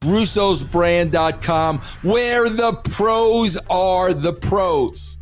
russosbrand.com, where the pros are the pros.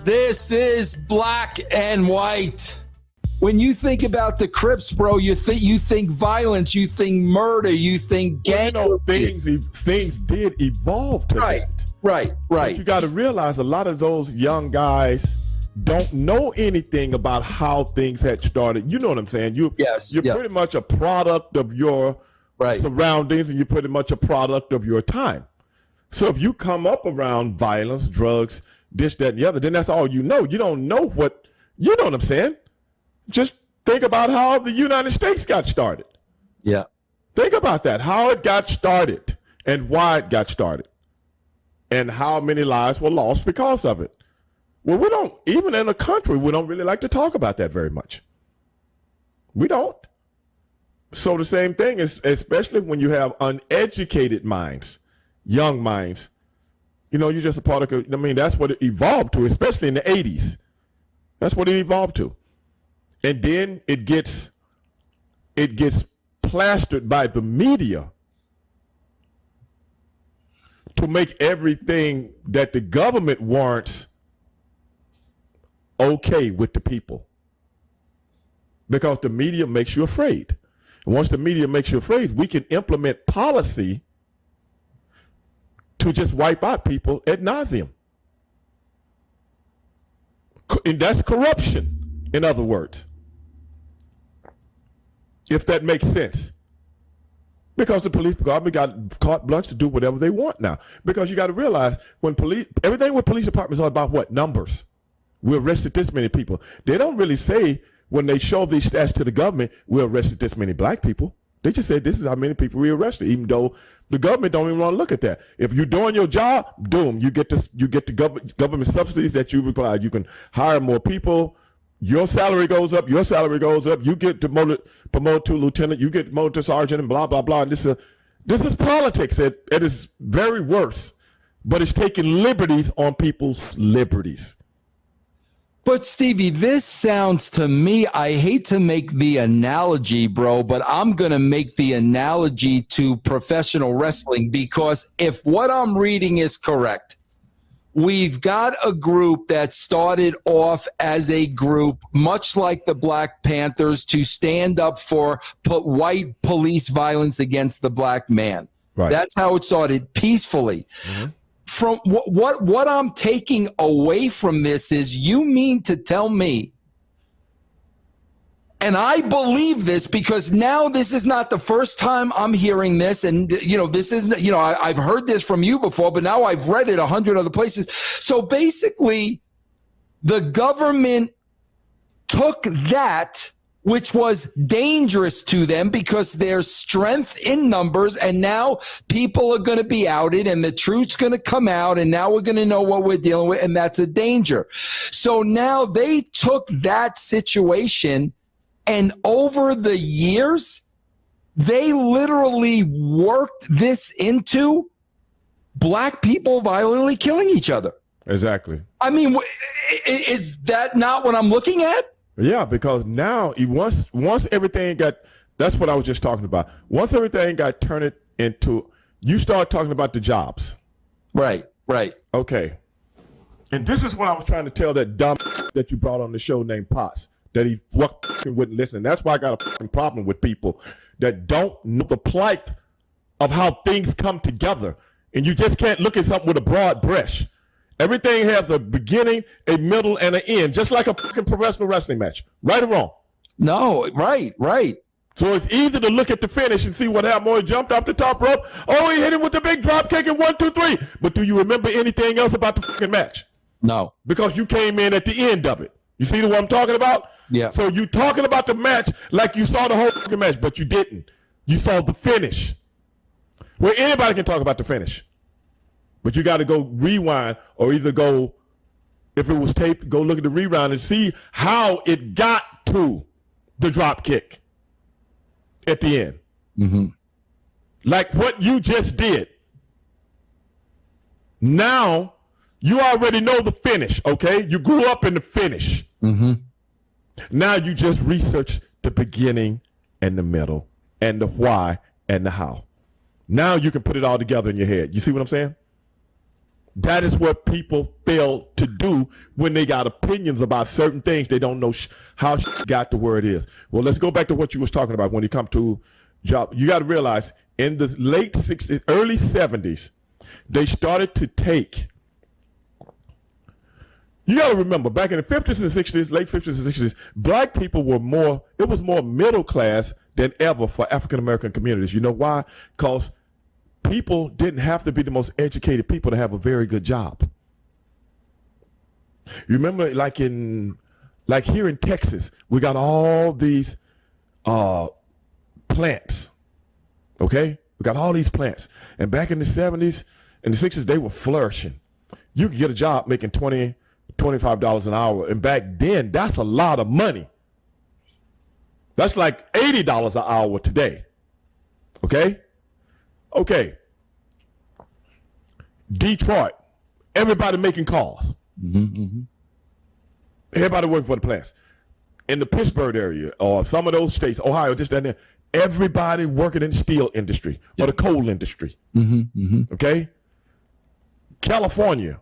This is black and white. When you think about the Crips, bro, you think violence, you think murder, you think gang. Things did evolve to that. Right. But you got to realize a lot of those young guys don't know anything about how things had started. You know what I'm saying? You're pretty much a product of your surroundings, and you're pretty much a product of your time. So if you come up around violence, drugs, this, that, and the other, then that's all you know. You don't know what, you know what I'm saying? Just think about how the United States got started. Yeah. Think about that, how it got started and why it got started and how many lives were lost because of it. Well, we don't, even in a country, we don't really like to talk about that very much. We don't. So the same thing is, especially when you have uneducated minds, young minds, you know, you're just a product of, I mean, that's what it evolved to, especially in the 80s. That's what it evolved to. And then it gets plastered by the media to make everything that the government wants okay with the people. Because the media makes you afraid. And once the media makes you afraid, we can implement policy to just wipe out people ad nauseum. And that's corruption, in other words. If that makes sense. Because the police department got carte blanche to do whatever they want now. Because you got to realize, when everything with police departments are about what? Numbers. We arrested this many people. They don't really say, when they show these stats to the government, we arrested this many black people. They just say this is how many people we arrested, even though the government don't even want to look at that. If you're doing your job, boom, you get the government subsidies that you require. You can hire more people. Your salary goes up. Your salary goes up. You get promoted to lieutenant. You get promoted to sergeant, and blah blah blah. And this is politics at its very worst. But it's taking liberties on people's liberties. But Stevie, this sounds to me, I hate to make the analogy, bro, but I'm going to make the analogy to professional wrestling, because if what I'm reading is correct, we've got a group that started off as a group, much like the Black Panthers, to stand up for white police violence against the black man. Right. That's how it started, peacefully. Mm-hmm. From what I'm taking away from this is, you mean to tell me, and I believe this because now this is not the first time I'm hearing this, and this isn't, I've heard this from you before, but now I've read it 100 other places. So basically, the government took that, which was dangerous to them because there's strength in numbers, and now people are going to be outed and the truth's going to come out, and now we're going to know what we're dealing with, and that's a danger. So now they took that situation, and over the years, they literally worked this into black people violently killing each other. Exactly. I mean, is that not what I'm looking at? Yeah, because now once everything got, that's what I was just talking about. Once everything got turned into, you start talking about the jobs. Right. Okay. And this is what I was trying to tell that dumb that you brought on the show named Potts, that he wouldn't listen. That's why I got a problem with people that don't know the plight of how things come together. And you just can't look at something with a broad brush. Everything has a beginning, a middle, and an end, just like a fucking professional wrestling match. Right or wrong? No, right. So it's easy to look at the finish and see what happened. Oh, he jumped off the top rope. Oh, he hit him with the big drop kick and 1, 2, 3. But do you remember anything else about the fucking match? No. Because you came in at the end of it. You see what I'm talking about? Yeah. So you talking about the match like you saw the whole fucking match, but you didn't. You saw the finish. Well, anybody can talk about the finish. But you got to go rewind, or either go, if it was taped, go look at the rewind and see how it got to the drop kick at the end. Mm-hmm. Like what you just did. Now, you already know the finish, okay? You grew up in the finish. Mm-hmm. Now you just research the beginning and the middle and the why and the how. Now you can put it all together in your head. You see what I'm saying? That is what people fail to do when they got opinions about certain things. They don't know how got to where it is. Well, let's go back to what you was talking about when you come to job. You got to realize in the late 60s, early 70s, they started to take. You got to remember, back in the 50s and 60s, late 50s and 60s, black people were more, it was more middle class than ever for African-American communities. You know why? Because people didn't have to be the most educated people to have a very good job. You remember, like here in Texas, we got all these plants, okay? We got all these plants. And back in the 70s and the 60s, they were flourishing. You could get a job making $20, $25 an hour. And back then, that's a lot of money. That's like $80 an hour today, okay? Okay. Detroit, everybody making calls. Everybody working for the plants. In the Pittsburgh area or some of those states, Ohio, just down there, everybody working in the steel industry or the coal industry. Okay? California,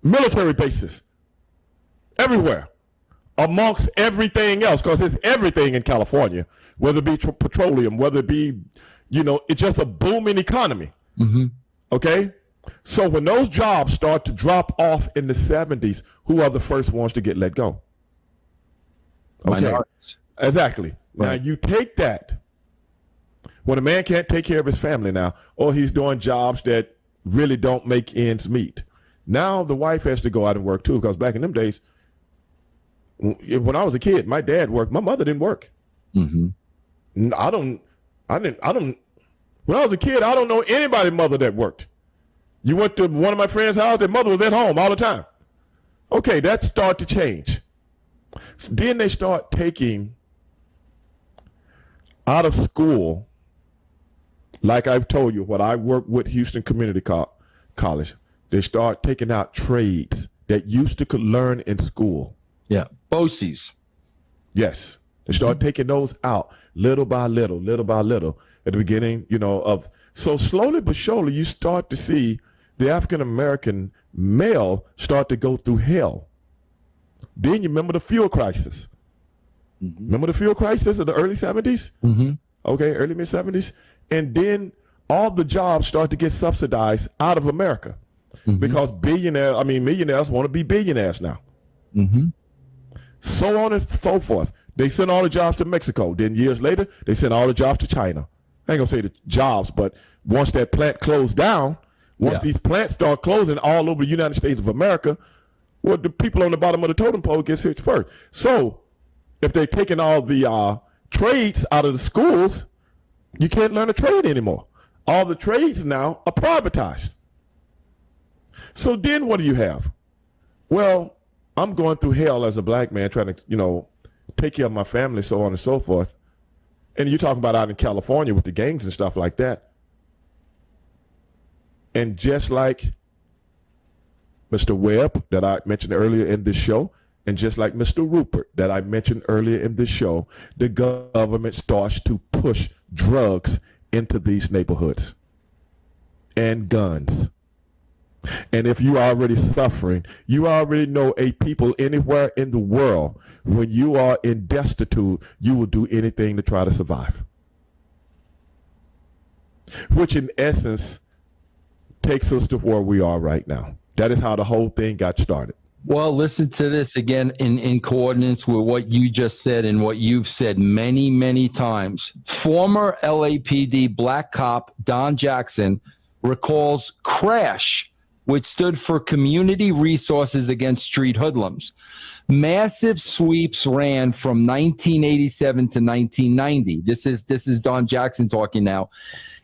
military bases, everywhere, amongst everything else, because it's everything in California, whether it be petroleum, whether it be, it's just a booming economy. Okay? So when those jobs start to drop off in the 70s, who are the first ones to get let go? Okay. Minorities. Exactly. Right. Now you take that. When a man can't take care of his family now, or he's doing jobs that really don't make ends meet. Now the wife has to go out and work too, because back in them days, when I was a kid, my dad worked, my mother didn't work. When I was a kid, I don't know anybody's mother that worked. You went to one of my friends' house, their mother was at home all the time. Okay, that started to change. So then they start taking out of school, like I've told you, when I worked with Houston Community College, they start taking out trades that used to learn in school. Yeah, BOCES. Yes, they start taking those out little by little at the beginning, so slowly but surely you start to see the African-American male start to go through hell. Then you remember the fuel crisis. Remember the fuel crisis of the early 70s? Okay, early mid-70s. And then all the jobs start to get subsidized out of America because millionaires want to be billionaires now. So on and so forth. They sent all the jobs to Mexico. Then years later, they sent all the jobs to China. I ain't gonna say the jobs, but once that plant closed down, once these plants start closing all over the United States of America, well, the people on the bottom of the totem pole gets hit first. So if they're taking all the trades out of the schools, you can't learn a trade anymore. All the trades now are privatized. So then what do you have? Well, I'm going through hell as a black man trying to, take care of my family, so on and so forth. And you're talking about out in California with the gangs and stuff like that. And just like Mr. Webb that I mentioned earlier in this show, and just like Mr. Rupert that I mentioned earlier in this show, the government starts to push drugs into these neighborhoods and guns. And if you are already suffering, you already know a people anywhere in the world, when you are in destitute, you will do anything to try to survive. Which in essence takes us to where we are right now. That is how the whole thing got started. Well, listen to this again in coordinates with what you just said and what you've said many, many times. Former LAPD black cop Don Jackson recalls CRASH, which stood for Community Resources Against Street Hoodlums. Massive sweeps ran from 1987 to 1990. This is Don Jackson talking now.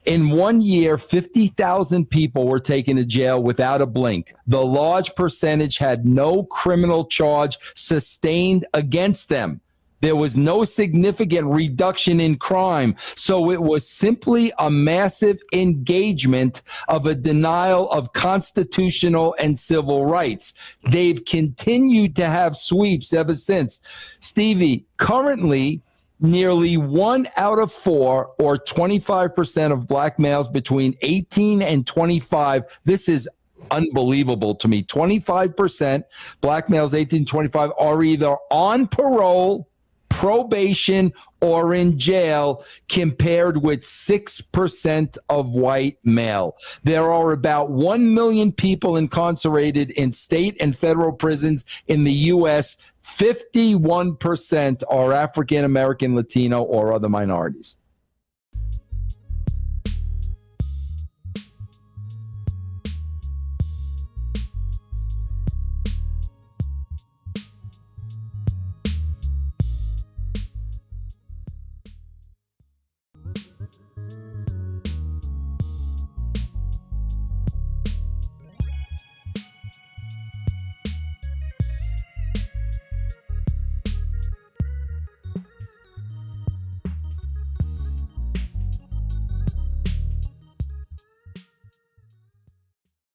In 1 year, 50,000 people were taken to jail without a blink. The large percentage had no criminal charge sustained against them. There was no significant reduction in crime. So it was simply a massive engagement of a denial of constitutional and civil rights. They've continued to have sweeps ever since. Stevie, currently, Nearly 1 out of 4, or 25% of black males between 18 and 25. This is unbelievable to me. 25% black males 18 to 25 are either on parole, probation, or in jail, compared with 6% of white male. There are about 1 million people incarcerated in state and federal prisons in the U.S. 51% are African American, Latino, or other minorities.